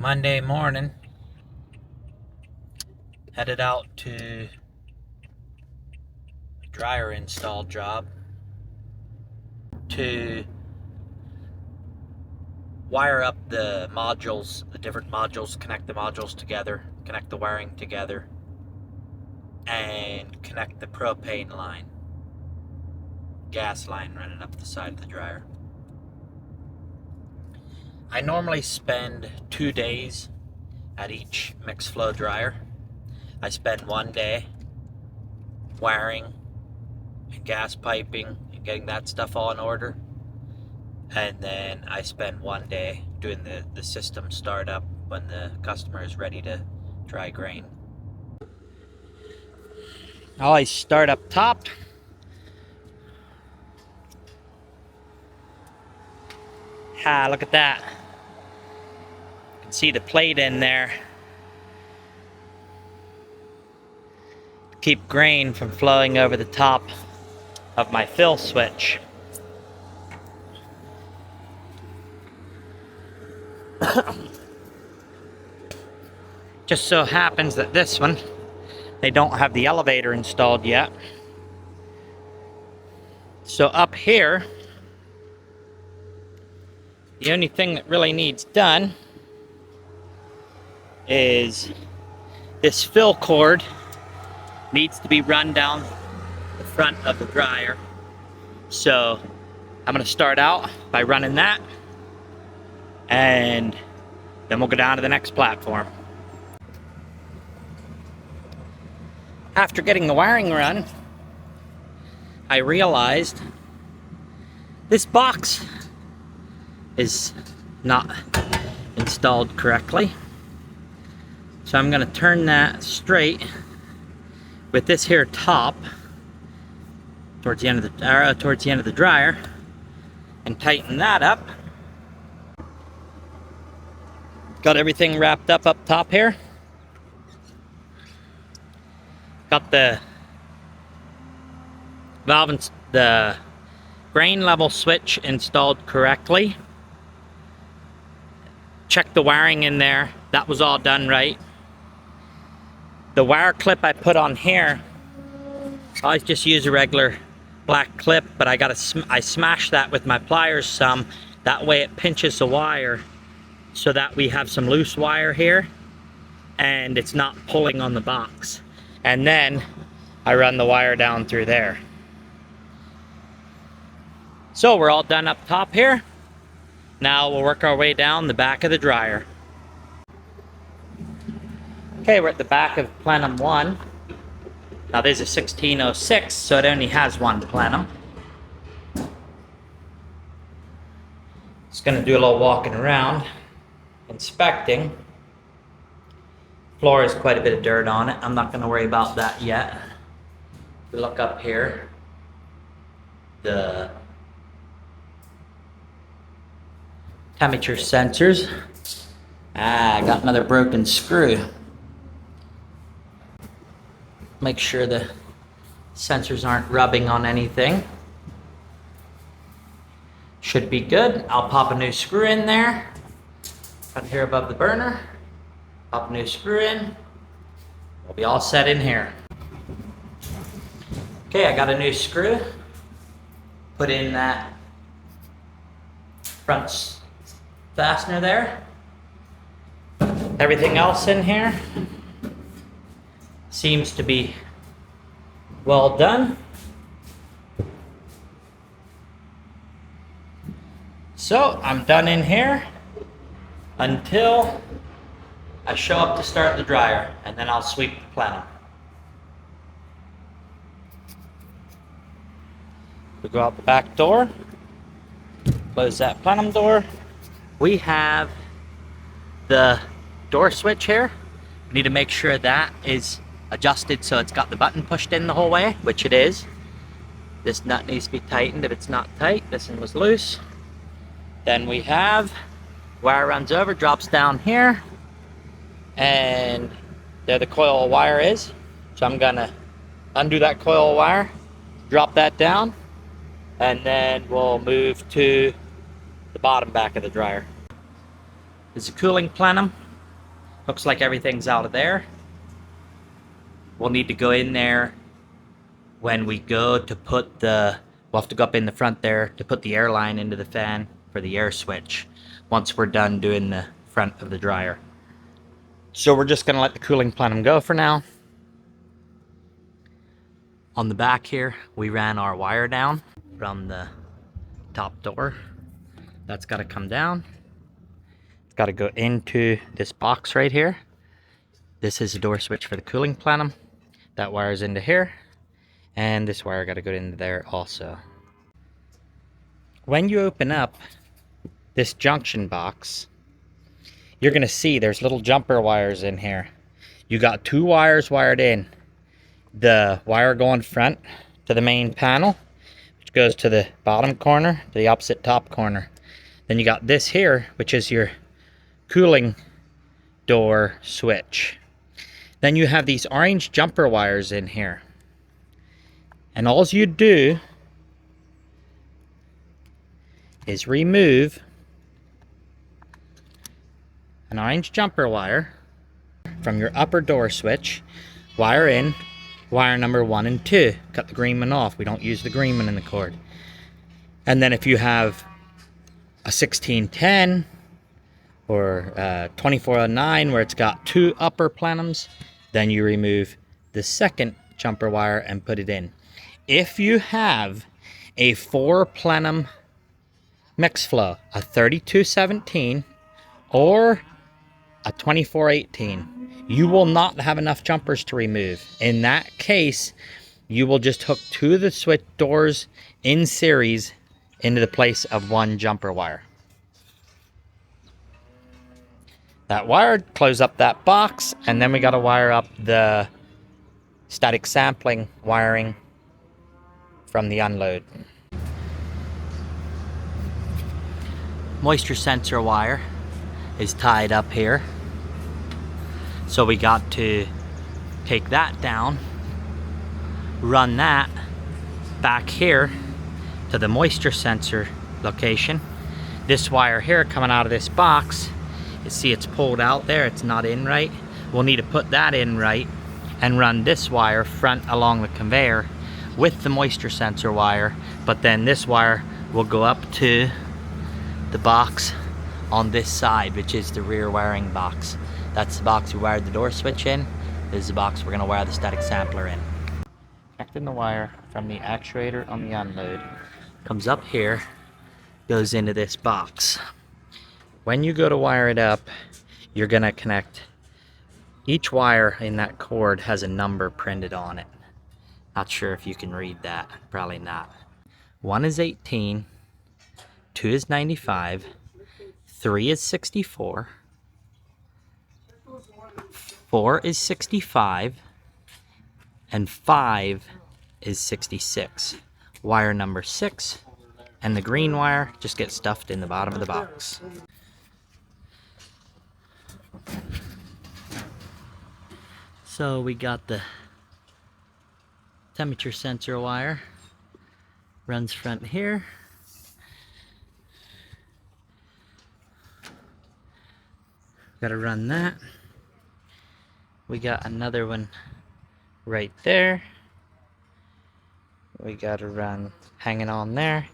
Monday morning, headed out to a dryer install job to wire up the modules, the different modules, connect the modules together, connect the wiring together, and connect the propane line, gas line running up the side of the dryer. I normally spend 2 days at each Mixflow dryer. I spend 1 day wiring and gas piping and getting that stuff all in order, and then I spend 1 day doing the system startup when the customer is ready to dry grain. I always start up top. Look at that. You can see the plate in there. Keep grain from flowing over the top of my fill switch. Just so happens that this one, they don't have the elevator installed yet. So up here, the only thing that really needs done is this fill cord needs to be run down the front of the dryer. So I'm going to start out by running that, and then we'll go down to the next platform. After getting the wiring run, I realized this box is not installed correctly. So I'm going to turn that straight with this here top towards the end of the dryer and tighten that up. Got everything wrapped up top here. Got the valve and the grain level switch installed correctly. Checked the wiring in there. That was all done right. The wire clip I put on here, I always just use a regular black clip, but I smashed that with my pliers some. That way it pinches the wire so that we have some loose wire here and it's not pulling on the box. And then I run the wire down through there. So we're all done up top here. Now we'll work our way down the back of the dryer. Okay, we're at the back of Plenum 1. Now there's a 1606, so it only has one plenum. Just gonna do a little walking around, inspecting. Floor has quite a bit of dirt on it. I'm not gonna worry about that yet. If we look up here, the temperature sensors. I got another broken screw. Make sure the sensors aren't rubbing on anything. Should be good. I'll pop a new screw in there. Right here above the burner. Pop a new screw in. We'll be all set in here. Okay, I got a new screw. Put in that front fastener there. Everything else in here seems to be well done. So I'm done in here until I show up to start the dryer, and then I'll sweep the plenum. We go out the back door, close that plenum door. We have the door switch here. We need to make sure that is adjusted so it's got the button pushed in the whole way, which it is. This nut needs to be tightened if it's not tight. This one was loose. Then we have wire runs over, drops down here, and there the coil wire is. So I'm gonna undo that coil wire, drop that down, and then we'll move to the bottom back of the dryer. This is a cooling plenum. Looks like everything's out of there. We'll need to go in there when we go to put the, we'll have to go up in the front there to put the air line into the fan for the air switch once we're done doing the front of the dryer. So we're just going to let the cooling plenum go for now. On the back here, we ran our wire down from the top door. That's got to come down. It's got to go into this box right here. This is the door switch for the cooling plenum. That wires into here. And this wire got to go into there also. When you open up this junction box, you're going to see there's little jumper wires in here. You got 2 wires wired in. The wire going front to the main panel, which goes to the bottom corner, to the opposite top corner. Then you got this here, which is your cooling door switch. Then you have these orange jumper wires in here. And all you do is remove an orange jumper wire from your upper door switch, wire in wire number 1 and 2. Cut the green one off. We don't use the green one in the cord. And then if you have a 1610 or 2409 where it's got 2 upper plenums, then you remove the second jumper wire and put it in. If you have a 4 plenum Mixflow, a 3217 or a 2418, you will not have enough jumpers to remove. In that case, you will just hook 2 of the switch doors in series into the place of 1 jumper wire. That wire, close up that box, and then we got to wire up the static sampling wiring from the unload. Moisture sensor wire is tied up here. So we got to take that down, run that back here to the moisture sensor location. This wire here coming out of this box, you see it's pulled out there, it's not in right. We'll need to put that in right and run this wire front along the conveyor with the moisture sensor wire, but then this wire will go up to the box on this side, which is the rear wiring box. That's the box we wired the door switch in. This is the box we're going to wire the static sampler in. Connecting the wire from the actuator on the unload, comes up here, goes into this box. When you go to wire it up, you're going to connect, each wire in that cord has a number printed on it. Not sure if you can read that, probably not. 1 is 18, 2 is 95, 3 is 64, 4 is 65, and 5 is 66. Wire number 6 and the green wire just get stuffed in the bottom of the box. So we got the temperature sensor wire, runs front here. Got to run that. We got another one right there. We got to run hanging on there.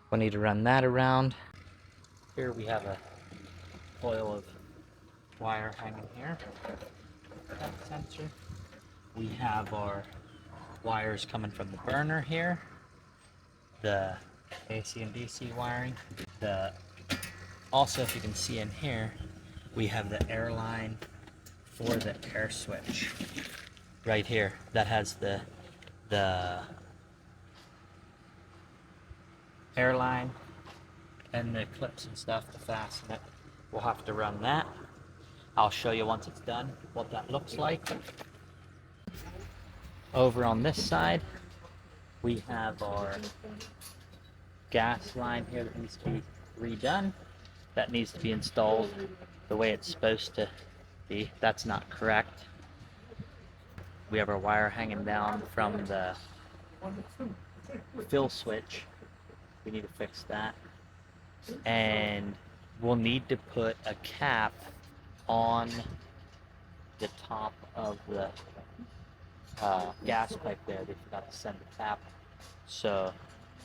We'll need to run that around. Here we have a coil of wire hanging here. That sensor. We have our wires coming from the burner here. The AC and DC wiring. Also, if you can see in here, we have the air line for the air switch right here. That has the air line and the clips and stuff to fasten it. We'll have to run that. I'll show you once it's done what that looks like. Over on this side, we have our gas line here that needs to be redone. That needs to be installed the way it's supposed to be. That's not correct. We have our wire hanging down from the fill switch. We need to fix that. And we'll need to put a cap on the top of the gas pipe there. They forgot to send the tap, so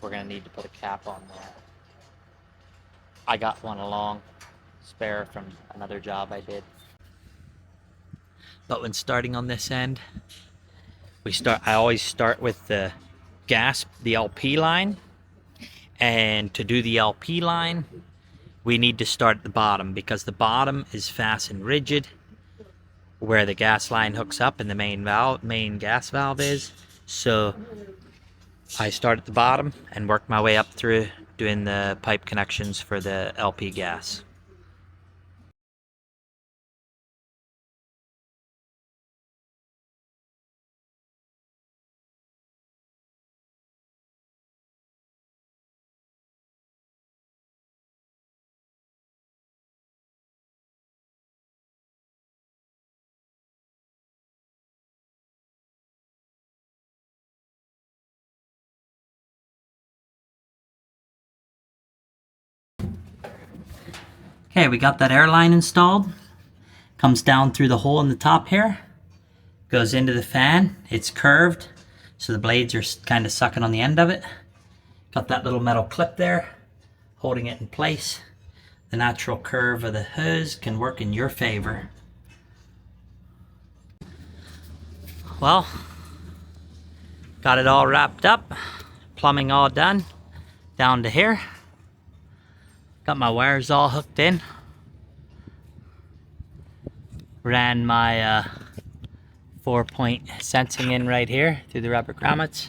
we're gonna need to put a cap on there. I got one along spare from another job I did. But when starting on this end, I always start with the LP line, and to do the LP line, we need to start at the bottom because the bottom is fastened rigid where the gas line hooks up and the main gas valve is. So I start at the bottom and work my way up through doing the pipe connections for the LP gas. Okay, we got that air line installed. Comes down through the hole in the top here. Goes into the fan. It's curved, so the blades are kind of sucking on the end of it. Got that little metal clip there, holding it in place. The natural curve of the hose can work in your favor. Well, got it all wrapped up. Plumbing all done. Down to here. Got my wires all hooked in. Ran my 4-point sensing in right here through the rubber grommets.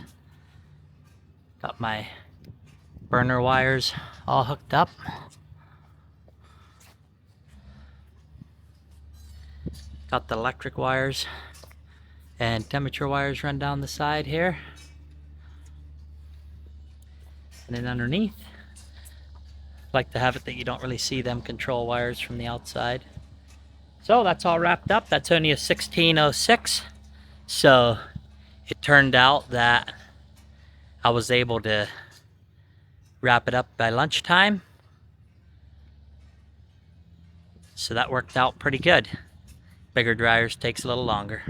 Got my burner wires all hooked up. Got the electric wires and temperature wires run down the side here. And then underneath, like to have it that you don't really see them control wires from the outside. So that's all wrapped up. That's only a 1606. So it turned out that I was able to wrap it up by lunchtime. So that worked out pretty good. Bigger dryers takes a little longer.